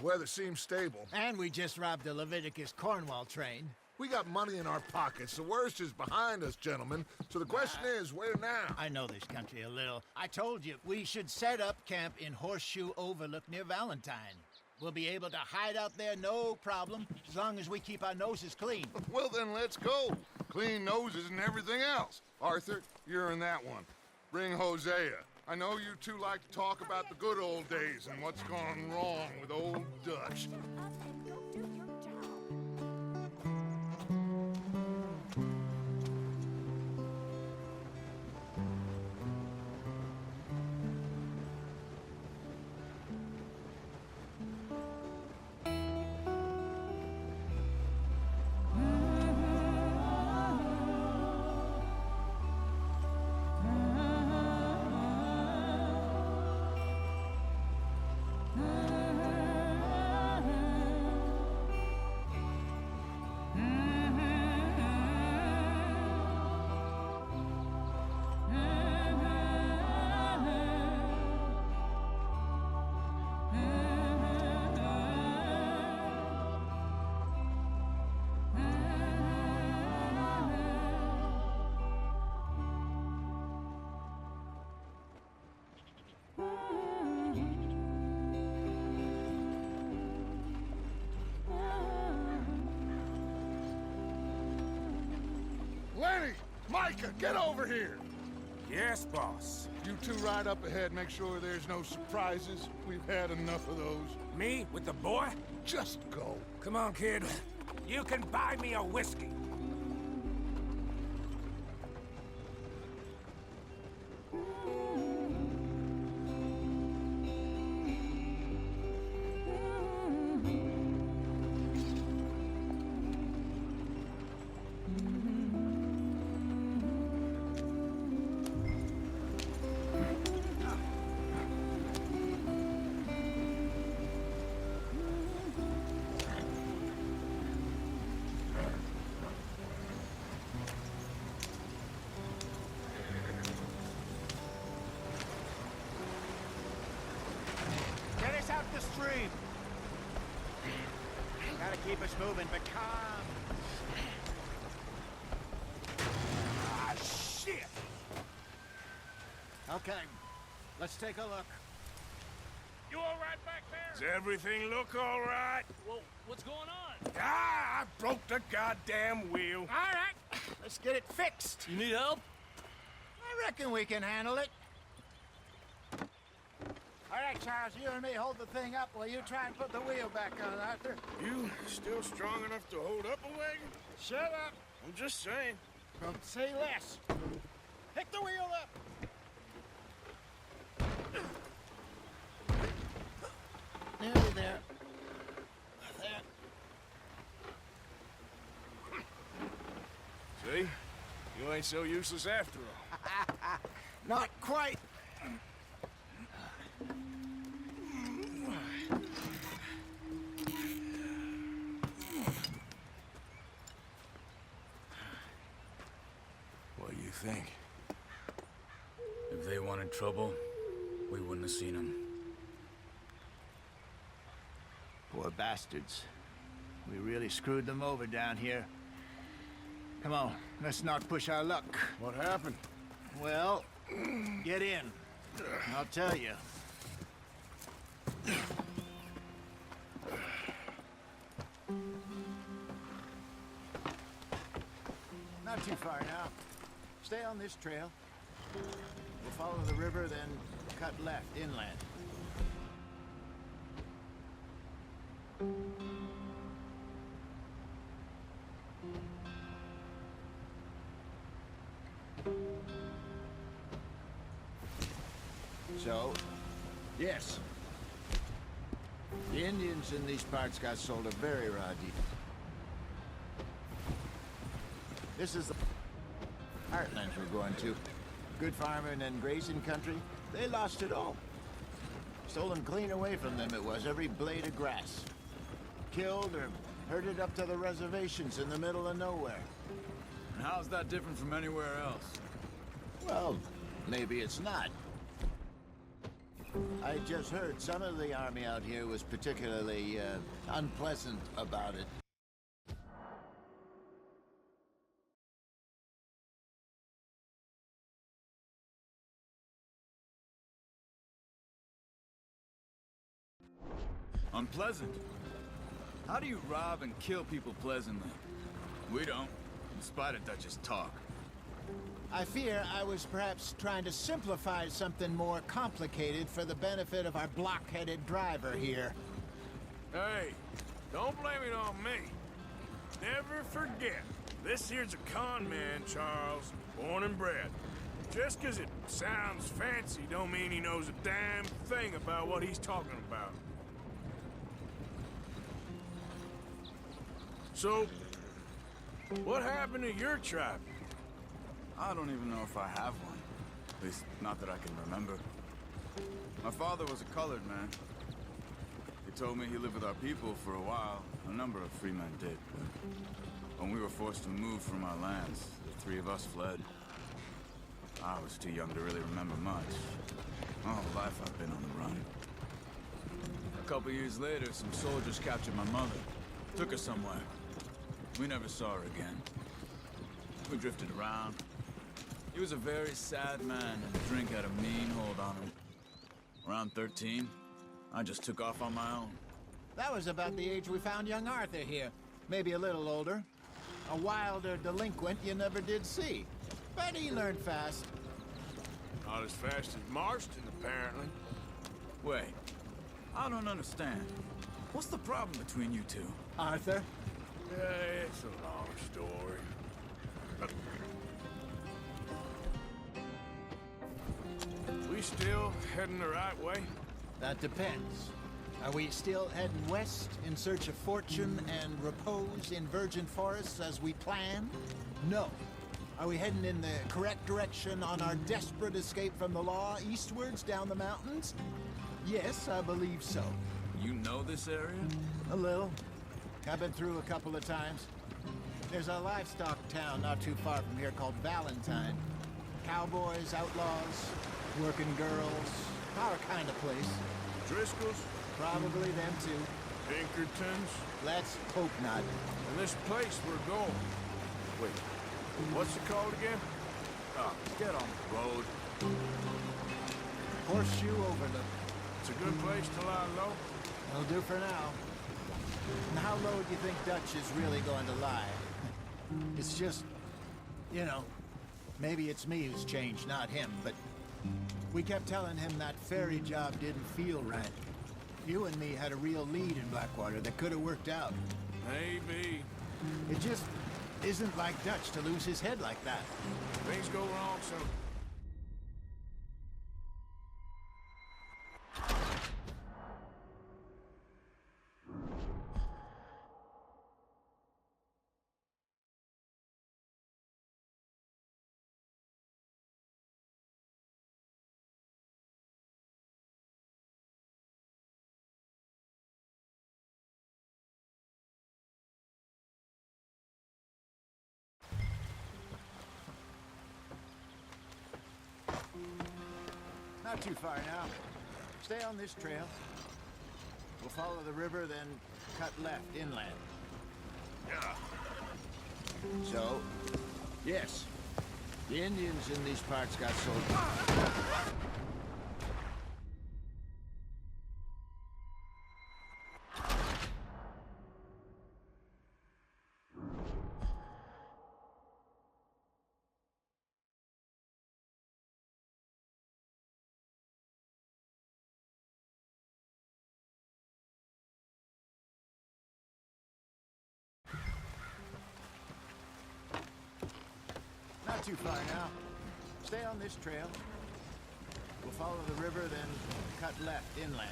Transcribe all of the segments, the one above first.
Weather seems stable. And we just robbed the Leviticus Cornwall train. We got money in our pockets. The worst is behind us, gentlemen. So the question is, where now? I know this country a little. I told you, we should set up camp in Horseshoe Overlook near Valentine. We'll be able to hide out there no problem, as long as we keep our noses clean. Well, then let's go. Clean noses and everything else. Arthur, you're in that one. Bring Hosea. I know you two like to talk about the good old days and what's gone wrong with old Dutch. Lenny! Micah, get over here! Yes, boss. You two ride up ahead, make sure there's no surprises. We've had enough of those. Me with the boy? Just go. Come on, kid. You can buy me a whiskey. Get us out the stream. Gotta keep us moving, but calm. Ah, shit! Okay, let's take a look. You all right back there? Does everything look all right? Well, what's going on? Ah, I broke the goddamn wheel. All right, let's get it fixed. You need help? I reckon we can handle it. All right, Charles, you and me hold the thing up while you try and put the wheel back on, Arthur. You still strong enough to hold up a wagon? Shut up. I'm just saying. Don't say less. Pick the wheel up. Nearly there. There. See? You ain't so useless after all. Not quite. What do you think? If they wanted trouble, we wouldn't have seen them. Poor bastards. We really screwed them over down here. Come on, let's not push our luck. What happened? Well, get in. I'll tell you. Not too far now. Stay on this trail. We'll follow the river, then cut left inland. So, yes. The Indians in these parts got sold a very raw deal. This is the heartlands we're going to. Good farming and grazing country. They lost it all. Stolen clean away from them it was, every blade of grass. Killed or herded up to the reservations in the middle of nowhere. And how's that different from anywhere else? Well, maybe it's not. I just heard some of the army out here was particularly unpleasant about it. Unpleasant? How do you rob and kill people pleasantly? We don't, in spite of Dutch's talk. I fear I was perhaps trying to simplify something more complicated for the benefit of our block-headed driver here. Hey, don't blame it on me. Never forget, this here's a con man, Charles, born and bred. Just 'cause it sounds fancy don't mean he knows a damn thing about what he's talking about. So, what happened to your tribe? I don't even know if I have one. At least, not that I can remember. My father was a colored man. He told me he lived with our people for a while. A number of free men did, but when we were forced to move from our lands, the three of us fled. I was too young to really remember much. All life I've been on the run. A couple years later, some soldiers captured my mother. Took her somewhere. We never saw her again. We drifted around. He was a very sad man, and drink had a mean hold on him. Around 13, I just took off on my own. That was about the age we found young Arthur here. Maybe a little older. A wilder delinquent you never did see. But he learned fast. Not as fast as Marston, apparently. Wait, I don't understand. What's the problem between you two? Arthur? It's a long story. We still heading the right way? That depends. Are we still heading west in search of fortune and repose in virgin forests as we planned? No. Are we heading in the correct direction on our desperate escape from the law eastwards down the mountains? Yes, I believe so. You know this area? A little. I've been through a couple of times. There's a livestock town not too far from here called Valentine. Cowboys, outlaws, working girls, our kind of place. Driscoll's? Probably them too. Pinkertons? Let's hope not. And this place we're going. Wait, what's it called again? Oh, get on the road. Horseshoe Overlook. It's a good place to lie low. It'll do for now. And how low do you think Dutch is really going to lie? It's just, you know, maybe it's me who's changed, not him, but we kept telling him that ferry job didn't feel right. You and me had a real lead in Blackwater that could have worked out. Maybe. It just isn't like Dutch to lose his head like that. Things go wrong, so... Not too far now. Stay on this trail. We'll follow the river, then cut left inland. Yeah. So, yes, the Indians in these parts got sold. Not too far now. Stay on this trail. We'll follow the river, then cut left inland.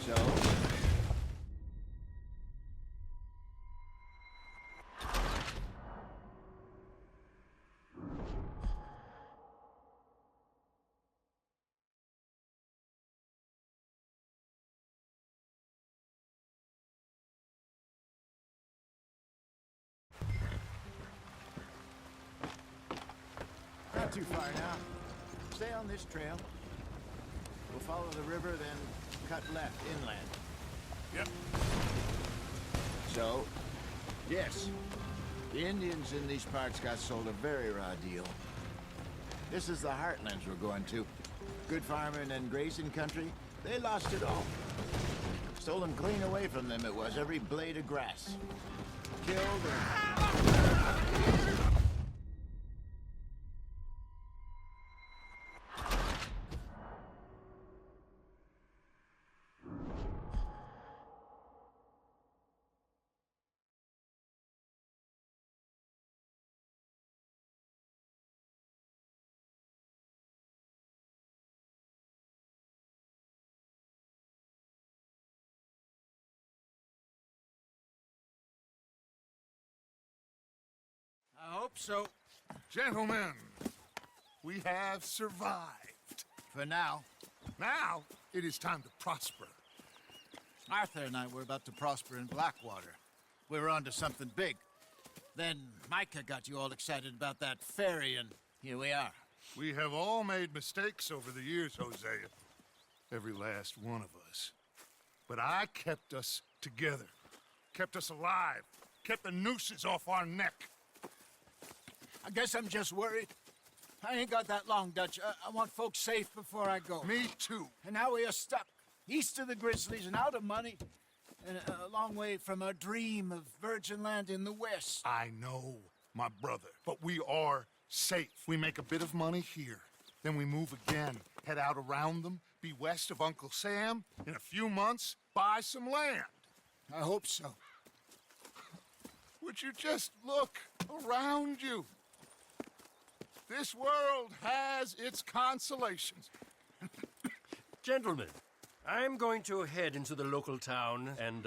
So, too far now. Stay on this trail. We'll follow the river, then cut left inland. Yep. So, yes, the Indians in these parts got sold a very raw deal. This is the heartlands we're going to. Good farming and grazing country, they lost it all. Stolen clean away from them it was, every blade of grass. Killed and... I hope so. Gentlemen, we have survived. For now, Now, it is time to prosper. Arthur and I were about to prosper in Blackwater. We were onto something big. Then Micah got you all excited about that ferry, and here we are. We have all made mistakes over the years, Hosea. Every last one of us. But I kept us together. Kept us alive. Kept the nooses off our neck. I guess I'm just worried. I ain't got that long, Dutch. I want folks safe before I go. Me too. And now we are stuck, east of the Grizzlies and out of money, and a long way from our dream of virgin land in the west. I know, my brother, but we are safe. We make a bit of money here, then we move again, head out around them, be west of Uncle Sam, in a few months, buy some land. I hope so. Would you just look around you? This world has its consolations. Gentlemen, I'm going to head into the local town and,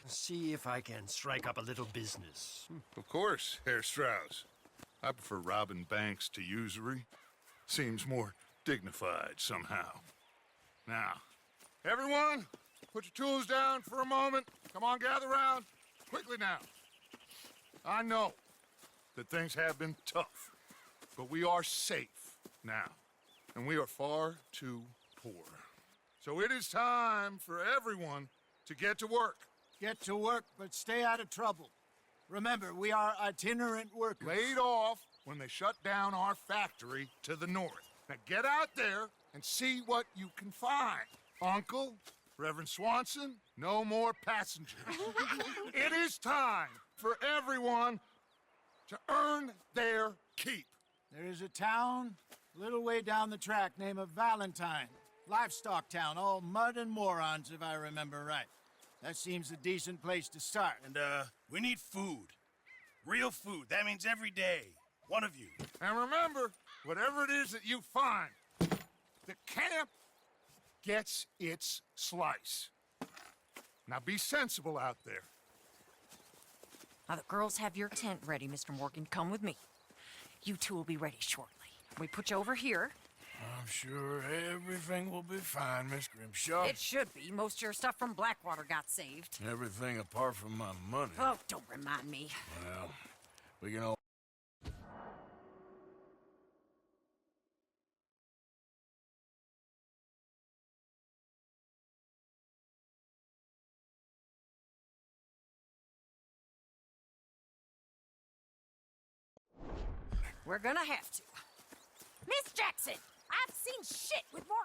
see if I can strike up a little business. Of course, Herr Strauss. I prefer robbing banks to usury. Seems more dignified somehow. Now, everyone, put your tools down for a moment. Come on, gather round. Quickly now. I know that things have been tough, but we are safe now, and we are far too poor. So it is time for everyone to get to work. Get to work, but stay out of trouble. Remember, we are itinerant workers. Laid off when they shut down our factory to the north. Now get out there and see what you can find. Uncle, Reverend Swanson, no more passengers. It is time for everyone to earn their keep. There is a town a little way down the track named Valentine. Livestock town, all mud and morons, if I remember right. That seems a decent place to start. And, we need food. Real food. That means every day. One of you. And remember, whatever it is that you find, the camp gets its slice. Now be sensible out there. Now the girls have your tent ready, Mr. Morgan. Come with me. You two will be ready shortly. We put you over here. I'm sure everything will be fine, Miss Grimshaw. It should be. Most of your stuff from Blackwater got saved. Everything apart from my money. Oh, don't remind me. Well, we can all... We're gonna have to. Miss Jackson, I've seen shit with more